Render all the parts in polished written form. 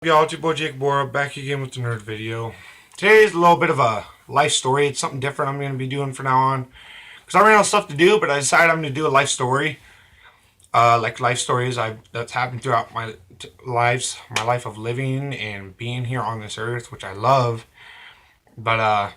Y'all, it's your boy Jake Bora back again with the nerd video. Today's a little bit of a life story. It's something different I'm going to be doing from now on. Because I ran out of stuff to do, but I decided I'm going to do a life story. Like life stories that's happened throughout my life of living and being here on this earth, which I love. But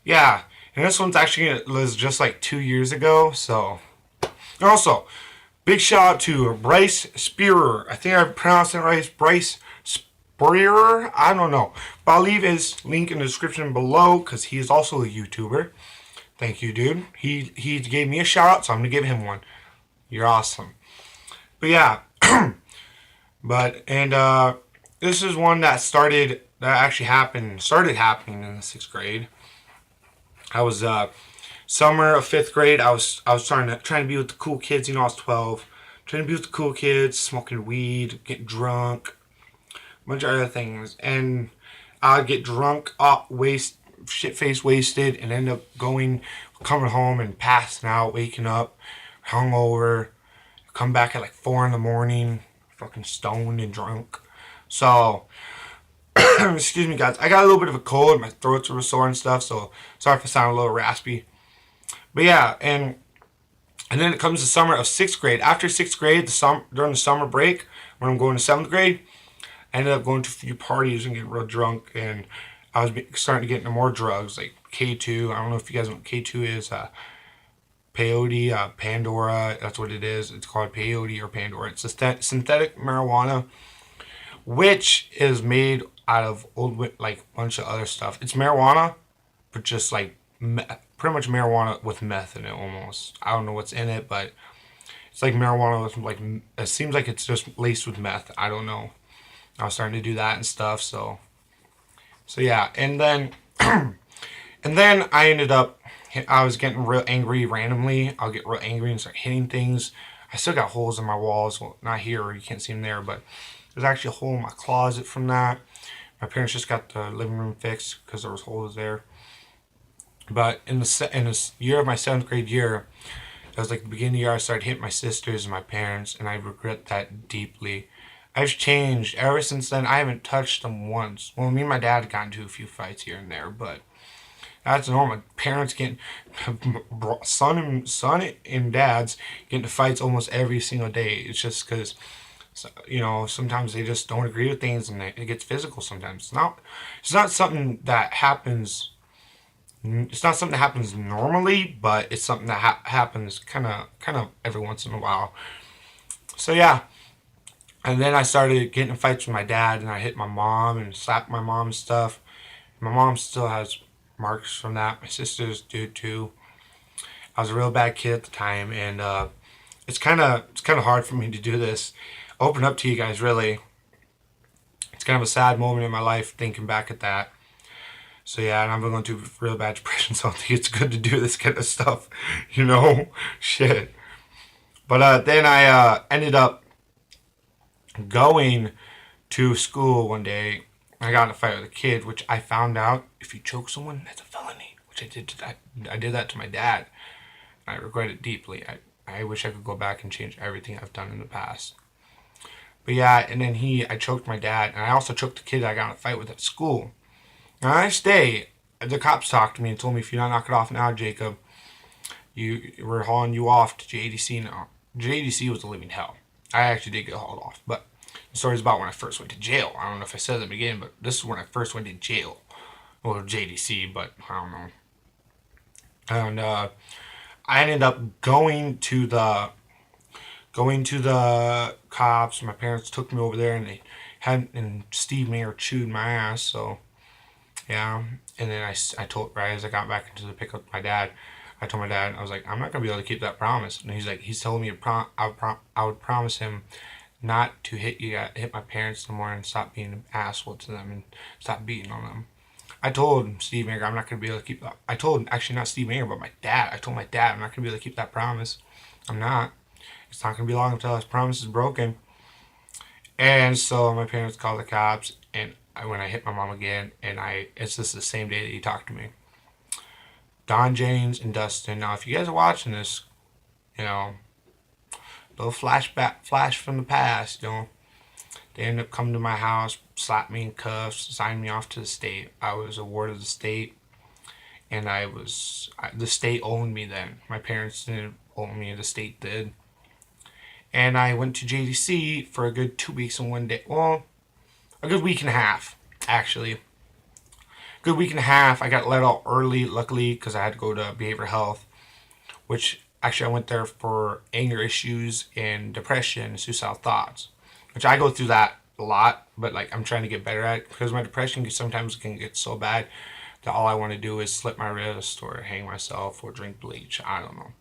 yeah. And this one's actually was just like 2 years ago. So, and also, big shout out to Bryce Spearer. I think I pronounced it right. Bryce Spearer. I don't know. But I'll leave his link in the description below because he is also a YouTuber. Thank you, dude. He gave me a shout out, so I'm gonna give him one. You're awesome. But yeah, this is one that started happening in the 6th grade. I was summer of 5th grade. I was trying to be with the cool kids. You know, I was 12. Trying to be with the cool kids, smoking weed, getting drunk, a bunch of other things, and I'd get drunk, shit face wasted, and end up coming home and passing out, waking up, hungover, come back at like 4 in the morning, fucking stoned and drunk. So, excuse me, guys. I got a little bit of a cold. My throat's a little sore and stuff. So sorry if I sound a little raspy. But yeah, and then it comes the summer of 6th grade. After 6th grade, during the summer break, when I'm going to 7th grade, I ended up going to a few parties and getting real drunk, and I was starting to get into more drugs like K2. I don't know if you guys know what K2 is. Peyote, Pandora. That's what it is. It's called peyote or Pandora. It's a synthetic marijuana, which is made out of like a bunch of other stuff. It's marijuana, but just like pretty much marijuana with meth in it almost. I don't know what's in it, but it's like marijuana with like, it seems like it's just laced with meth. I don't know. I was starting to do that and stuff. So yeah, and then I was getting real angry randomly. I'll get real angry and start hitting things. I still got holes in my walls. Well, not here, you can't see them there, but there's actually a hole in my closet from that. My parents just got the living room fixed because there was holes there. But in this year of my 7th grade year, it was like the beginning of the year I started hitting my sisters and my parents, and I regret that deeply. I've changed ever since then. I haven't touched them once. Well, me and my dad got into a few fights here and there, but that's normal. Parents getting son and dads get into fights almost every single day. It's just because sometimes they just don't agree with things, and it gets physical. Sometimes it's not something that happens. It's not something that happens normally, but it's something that happens kind of every once in a while. So yeah, and then I started getting in fights with my dad, and I hit my mom and slapped my mom and stuff. My mom still has marks from that. My sisters do too. I was a real bad kid at the time, and it's kind of hard for me to do this. Open up to you guys, really. It's kind of a sad moment in my life thinking back at that. So yeah, and I'm going through real bad depression, so I think it's good to do this kind of stuff, shit. But then I ended up going to school one day. I got in a fight with a kid, which I found out if you choke someone, that's a felony. Which I did that to my dad. I regret it deeply. I wish I could go back and change everything I've done in the past. But yeah, and then I choked my dad, and I also choked the kid I got in a fight with at school. And the next day, the cops talked to me and told me, if you don't knock it off now, Jacob, we're hauling you off to JDC now. JDC was a living hell. I actually did get hauled off, but the story's about when I first went to jail. I don't know if I said it at the beginning, but this is when I first went to jail. Well, JDC, but I don't know. And I ended up going to the cops. My parents took me over there, and Steve Mayer chewed my ass. So yeah, and then I told, right as I got back into the pickup with my dad, I told my dad, I was like, I'm not gonna be able to keep that promise. And he's telling me I would promise him not to hit my parents no more, and stop being an asshole to them, and stop beating on them. I told Steve Mayer I'm not gonna be able to keep that. I told, actually, not Steve Mayer, but my dad. I told my dad I'm not gonna be able to keep that promise. I'm not. It's not gonna be long until this promise is broken. And so my parents called the cops, and when I hit my mom again, and it's just the same day that he talked to me. Don James and Dustin. Now, if you guys are watching this, you know, little flash from the past, They ended up coming to my house, slapped me in cuffs, signed me off to the state. I was a ward of the state, and the state owned me then. My parents didn't own me, the state did. And I went to JDC for a good 2 weeks and 1 day. Well, a good week and a half, actually. Good week and a half. I got let out early, luckily, because I had to go to behavioral health, which actually I went there for anger issues and depression and suicidal thoughts, which I go through that a lot, but like I'm trying to get better at it because my depression sometimes can get so bad that all I want to do is slit my wrist or hang myself or drink bleach. I don't know.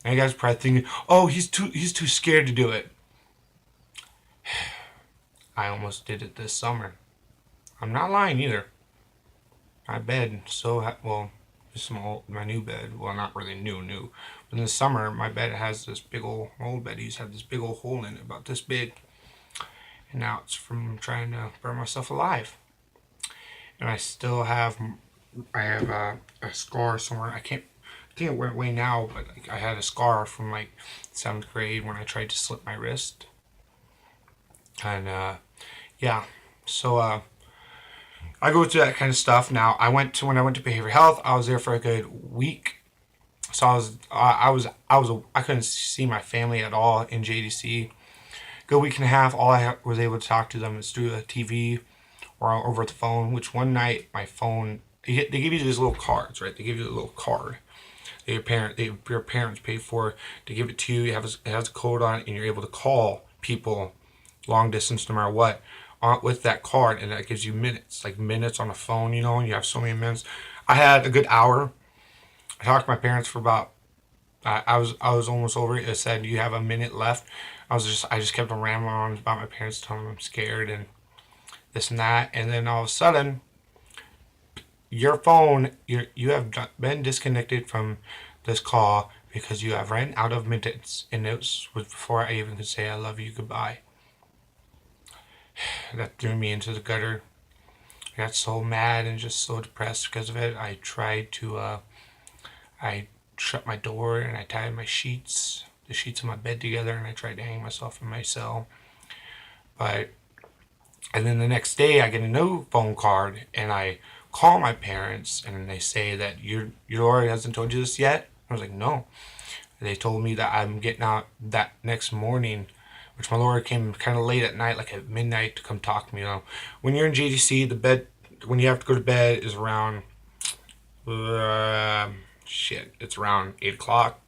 And you guys are probably thinking, oh, he's too scared to do it. I almost did it this summer. I'm not lying either. My bed well, this is my new bed. Well, not really new. But in the summer, my bed has this big old bed used to have this big old hole in it, about this big. And now it's from trying to burn myself alive. And I still have, a scar somewhere. I think it went away now, but like, I had a scar from like 7th grade when I tried to slit my wrist. And yeah, so I go through that kind of stuff. Now, when I went to behavioral health, I was there for a good week. So I couldn't see my family at all in JDC. Good week and a half. All I was able to talk to them is through the TV or over the phone. Which one night my phone, they give you these little cards, right? They give you a little card. Your parents paid for to give it to you. It has a code on it, and you're able to call people long distance, no matter what, with that card, and that gives you minutes, like minutes on the phone, and you have so many minutes. I had a good hour. I talked to my parents for about. I was almost over it. It said you have a minute left. I just kept on rambling on about my parents, telling them I'm scared and this and that, and then all of a sudden, your phone, you have been disconnected from this call because you have ran out of minutes, and it was before I even could say I love you goodbye. That threw me into the gutter. I got so mad and just so depressed because of it. I tried to, I shut my door and I tied the sheets of my bed together, and I tried to hang myself in my cell. And then the next day I get a new phone card, and I call my parents, and they say that your lawyer hasn't told you this yet. I was like, no. They told me that I'm getting out that next morning, which my lawyer came kind of late at night, like at midnight, to come talk to me. When you're in JDC, when you have to go to bed is around, it's around 8 o'clock.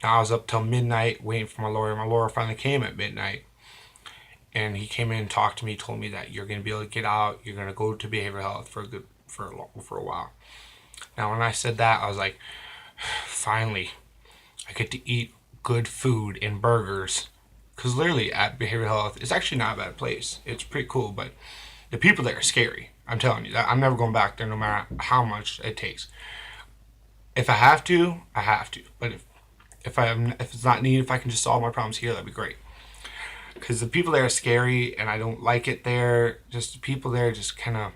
Now I was up till midnight waiting for my lawyer. My lawyer finally came at midnight. And he came in and talked to me, told me that you're going to be able to get out. You're going to go to behavioral health for a while. Now, when I said that, I was like, finally, I get to eat good food and burgers. Because literally at behavioral health, it's actually not a bad place. It's pretty cool, but the people there are scary. I'm telling you, I'm never going back there no matter how much it takes. If I have to, I have to. But if it's not needed, if I can just solve my problems here, that'd be great. Because the people there are scary, and I don't like it there. Just the people there just kind of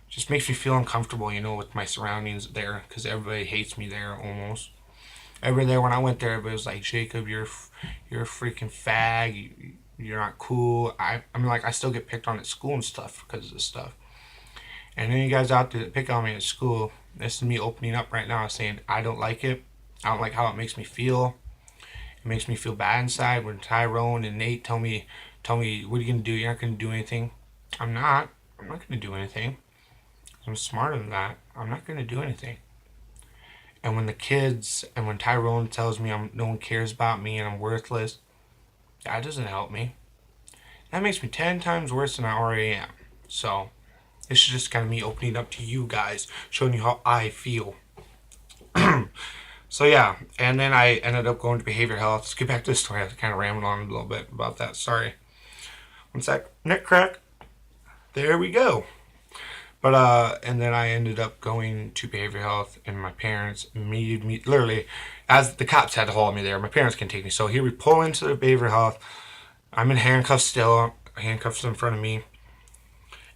just makes me feel uncomfortable, with my surroundings there. Because everybody hates me there almost. Everybody there, when I went there, everybody was like, Jacob, you're a freaking fag. You're not cool. I mean, like, I still get picked on at school and stuff because of this stuff. And then you guys out there that pick on me at school, this is me opening up right now saying I don't like it. I don't like how it makes me feel. It makes me feel bad inside when Tyrone and Nate tell me, what are you going to do? You're not going to do anything. I'm not going to do anything. I'm smarter than that. I'm not going to do anything. And when Tyrone tells me no one cares about me and I'm worthless, that doesn't help me. That makes me 10 times worse than I already am. So, this is just kind of me opening up to you guys, showing you how I feel. So yeah, and then I ended up going to behavioral health. Let's get back to the story. I kind of rambled on a little bit about that. Sorry. One sec. Neck crack. There we go. But and then I ended up going to behavioral health, and my parents meted me literally, as the cops had to haul me there. My parents can take me. So here we pull into the behavioral health. I'm in handcuffs still. Handcuffs in front of me.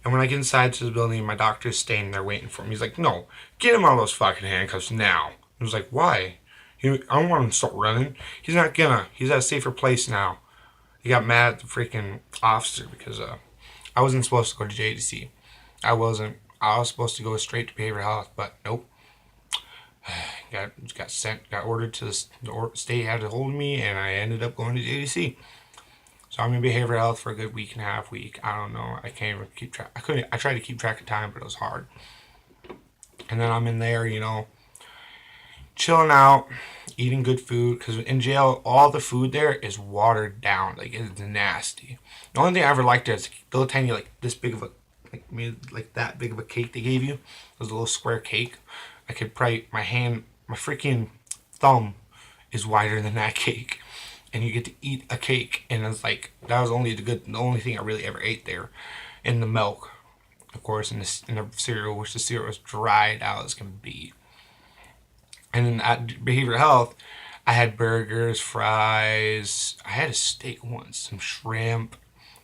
And when I get inside to the building, my doctor's staying there waiting for me. He's like, no, get him out of those fucking handcuffs now. I was like, why? I don't want him to start running. He's not gonna. He's at a safer place now. he got mad at the freaking officer because I wasn't supposed to go to JDC. I wasn't. I was supposed to go straight to behavioral health, but nope. Got ordered to the state had a hold of me, and I ended up going to JDC. So I'm in behavioral health for a good week and a half week. I don't know. I can't even keep track. I couldn't. I tried to keep track of time, but it was hard. And then I'm in there, chilling out, eating good food. Because in jail, all the food there is watered down. Like, it's nasty. The only thing I ever liked there is a little tiny, like this big of a, like that big of a cake they gave you. It was a little square cake. I could probably, my freaking thumb is wider than that cake. And you get to eat a cake. And it's like, that was the only thing I really ever ate there. And the milk, of course, in the cereal, which the cereal was dried out as can be. And then at behavioral health, I had burgers, fries. I had a steak once, some shrimp.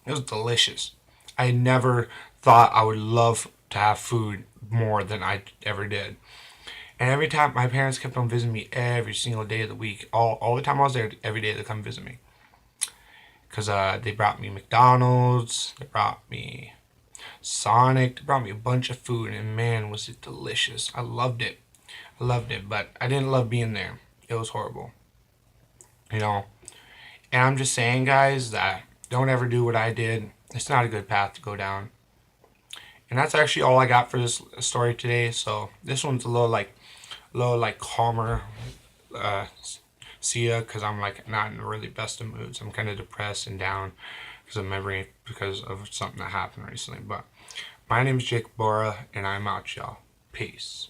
It was delicious. I never thought I would love to have food more than I ever did. And every time my parents kept on visiting me every single day of the week, all the time I was there, every day they come visit me. Because they brought me McDonald's, they brought me Sonic, they brought me a bunch of food, and man, was it delicious. I loved it. I loved it, but I didn't love being there. It was horrible. You know? And I'm just saying, guys, that don't ever do what I did. It's not a good path to go down. And that's actually all I got for this story today. So this one's a little like calmer. See ya, because I'm like not in the really best of moods. I'm kind of depressed and down because of something that happened recently. But my name is Jake Bora, and I'm out, y'all. Peace.